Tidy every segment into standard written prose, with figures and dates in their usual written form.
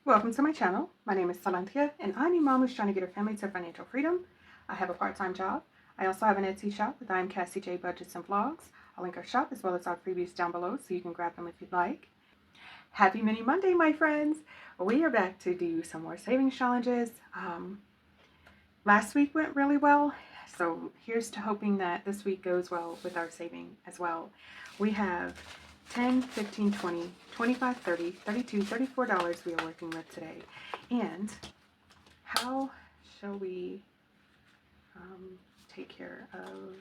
Welcome to my channel. My name is Silenthia, and I'm a mom who's trying to get her family to financial freedom. I have a part-time job. I also have an Etsy shop with I am Cassie J Budgets and Vlogs. I'll link our shop as well as our freebies down below so you can grab them if you'd like. Happy Mini Monday, my friends! We are back to do some more savings challenges. Last week went really well, so here's to hoping that this week goes well with our saving as well. We have 10, 15, 20, 25, 30, 32, $34 we are working with today. And how shall we take care of,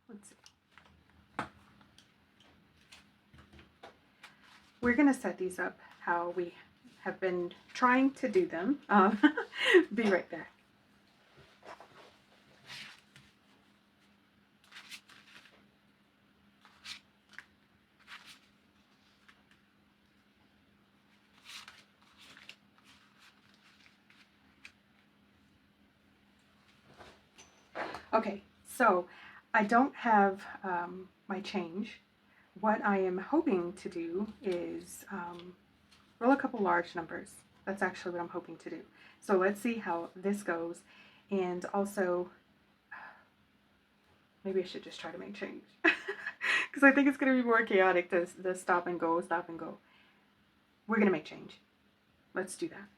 let's see. We're going to set these up how we have been trying to do them. Be right back. Okay, so I don't have my change. What I am hoping to do is roll a couple large numbers. That's actually what I'm hoping to do. So let's see how this goes. And also, maybe I should just try to make change. Because I think it's going to be more chaotic to stop and go, stop and go. We're going to make change. Let's do that.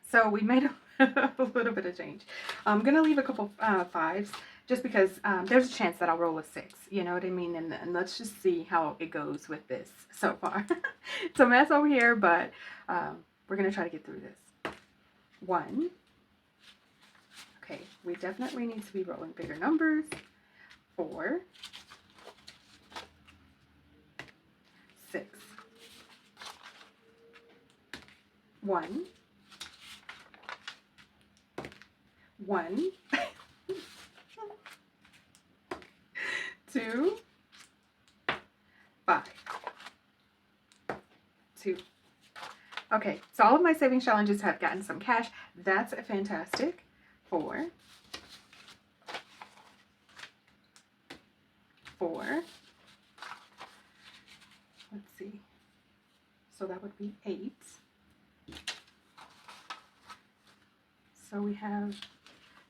So we made a little bit of change. I'm going to leave a couple fives just because there's a chance that I'll roll a 6. You know what I mean? And let's just see how it goes with this so far. It's a mess over here, but we're going to try to get through this. 1. Okay, we definitely need to be rolling bigger numbers. 4. 6. 1. 1, 2, 5, 2. Okay, so all of my savings challenges have gotten some cash. That's fantastic. 4, 4. Let's see. So that would be 8. So we have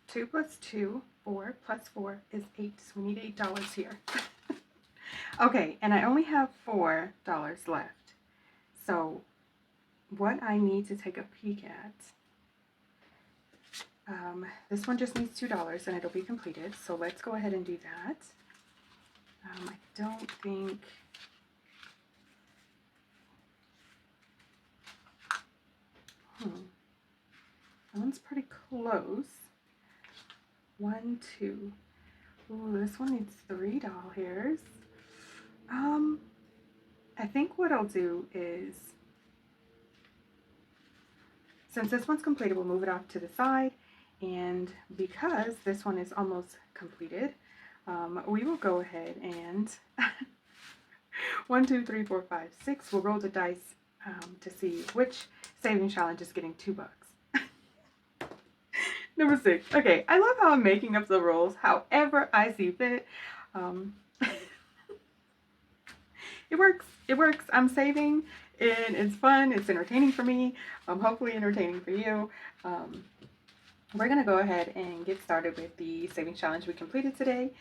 2 plus 2, 4 plus 4 is 8. So we need $8 here. Okay, and I only have $4 left. So what I need to take a peek at, this one just needs $2 and it'll be completed. So let's go ahead and do that. I don't think... That one's pretty close. 1, 2. Ooh, this one needs $3. I think what I'll do is, since this one's completed, we'll move it off to the side. And because this one is almost completed, we will go ahead and 1, 2, 3, 4, 5, 6. We'll roll the dice to see which saving challenge is getting $2. Number 6. Okay, I love how I'm making up the rules however I see fit. It works. It works. I'm saving, and it's fun. It's entertaining for me. Hopefully entertaining for you. We're going to go ahead and get started with the savings challenge we completed today.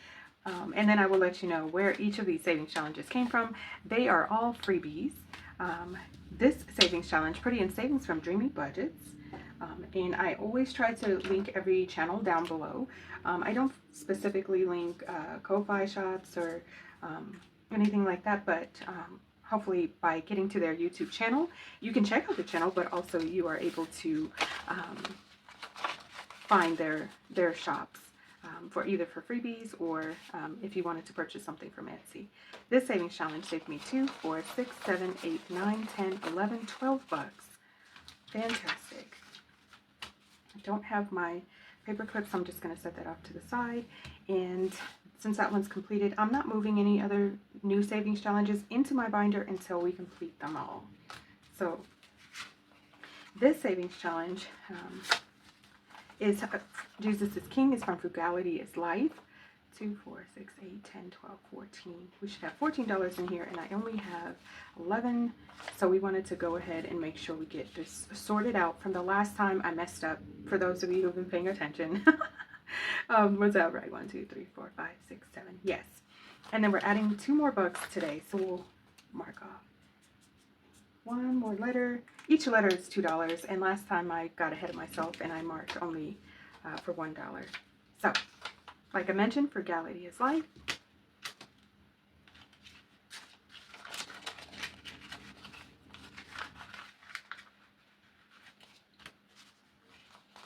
And then I will let you know where each of these savings challenges came from. They are all freebies. This savings challenge, Pretty in Savings from Dreamy Budgets. And I always try to link every channel down below. I don't specifically link Ko-Fi shops or anything like that, but hopefully by getting to their YouTube channel, you can check out the channel, but also you are able to find their shops for either for freebies or if you wanted to purchase something from Etsy. This savings challenge saved me 2, 4, 6, 7, 8, 9, 10, 11, $12. Fantastic. I don't have my paper clips, so I'm just going to set that off to the side. And since that one's completed, I'm not moving any other new savings challenges into my binder until we complete them all. So This savings challenge is Jesus is King is from Frugality is Life. 2, 4, 6, 8, 10, 12, 14. We should have $14 in here, and I only have 11. So we wanted to go ahead and make sure we get this sorted out. From the last time I messed up, for those of you who've been paying attention. Was that right? 1, 2, 3, 4, 5, 6, 7. Yes. And then we're adding 2 more bucks today, so we'll mark off 1 more letter. Each letter is $2, and last time I got ahead of myself and I marked only for $1. So, like I mentioned, Frugality is Life.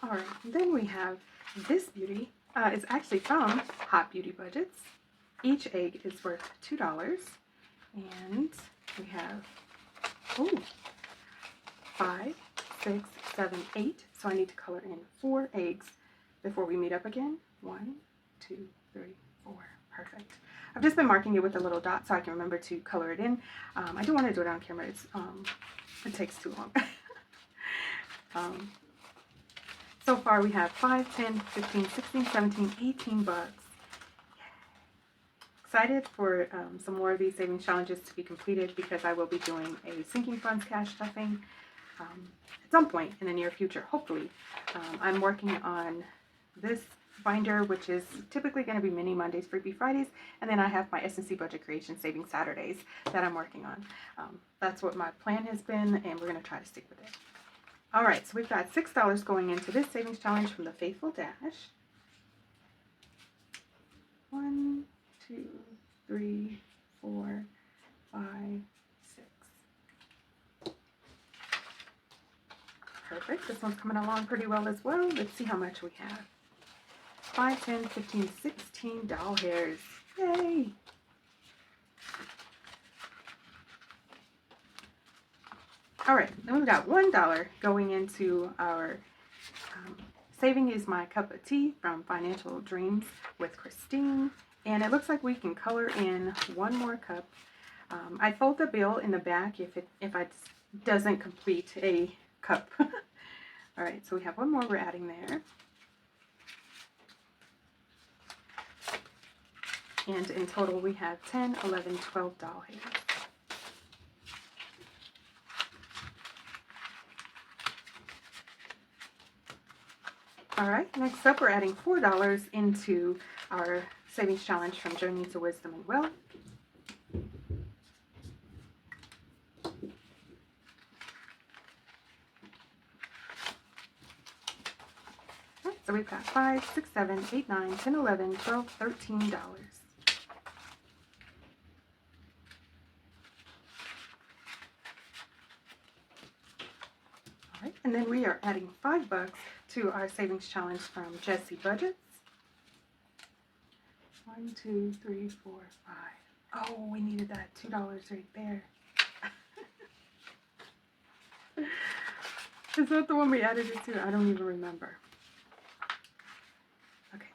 All right, then we have this beauty. It's actually from Hot Beauty Budgets. Each egg is worth $2, and we have 5, 6, 7, 8. So I need to color in 4 eggs before we meet up again. 1, 2, 3, 4. Perfect. I've just been marking it with a little dot so I can remember to color it in. I do want to do it on camera. It takes too long. So far we have 5, 10, 15, 16, 17, 18 bucks. Excited for some more of these savings challenges to be completed because I will be doing a sinking funds cash stuffing at some point in the near future, hopefully. I'm working on this binder, which is typically going to be Mini Mondays, Freebie Fridays, and then I have my S&C Budget Creation Savings Saturdays that I'm working on. That's what my plan has been, and we're going to try to stick with it. All right, so we've got $6 going into this savings challenge from the Faithful Dash. 1, 2, 3, 4, 5, 6. Perfect. This one's coming along pretty well as well. Let's see how much we have. 5, 10, 15, 16 doll hairs. Yay! All right, then we've got $1 going into our Saving is My Cup of Tea from Financial Dreams with Christine. And it looks like we can color in 1 more cup. I fold the bill in the back if it doesn't complete a cup. All right, so we have 1 more we're adding there. And in total we have 10, 11, 12 doll hairs. All right, next up we're adding $4 into our savings challenge from Journey to Wisdom and Wealth. All right, so we've got 5, 6, 7, 8, 9, 10, 11, 12, $13. All right, and then we are adding $5 to our savings challenge from Jessie Budgets. 1, 2, 3, 4, 5. Oh, we needed that $2 right there. Is that the one we added it to? I don't even remember. Okay.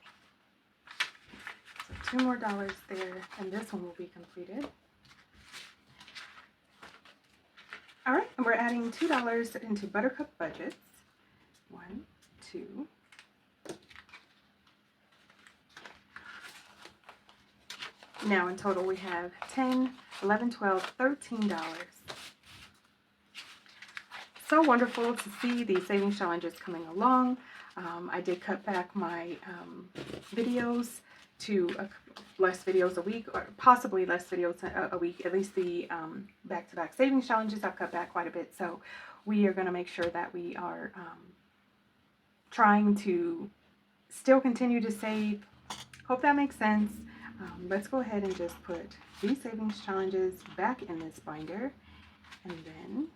So 2 more dollars there, and this one will be completed. All right, and we're adding $2 into Buttercup Budgets. 1, 2. Now in total we have 10, 11, 12, $13. So wonderful to see these savings challenges coming along. I did cut back my videos to less videos a week, or possibly less videos a week. At least the back-to-back savings challenges I've cut back quite a bit. So we are going to make sure that we are trying to still continue to save. Hope that makes sense. Let's go ahead and just put these savings challenges back in this binder, and then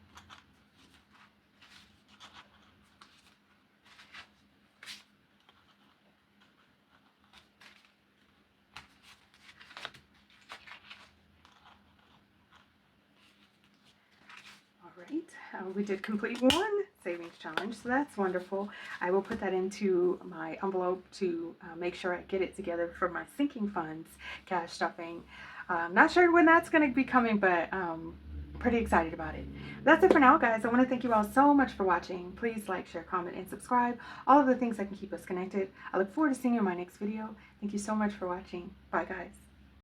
we did complete 1 savings challenge, so that's wonderful. I will put that into my envelope to make sure I get it together for my sinking funds cash stuffing. Not sure when that's going to be coming, but pretty excited about it. That's it for now, guys. I want to thank you all so much for watching. Please like, share, comment, and subscribe. All of the things that can keep us connected. I look forward to seeing you in my next video. Thank you so much for watching. Bye, guys.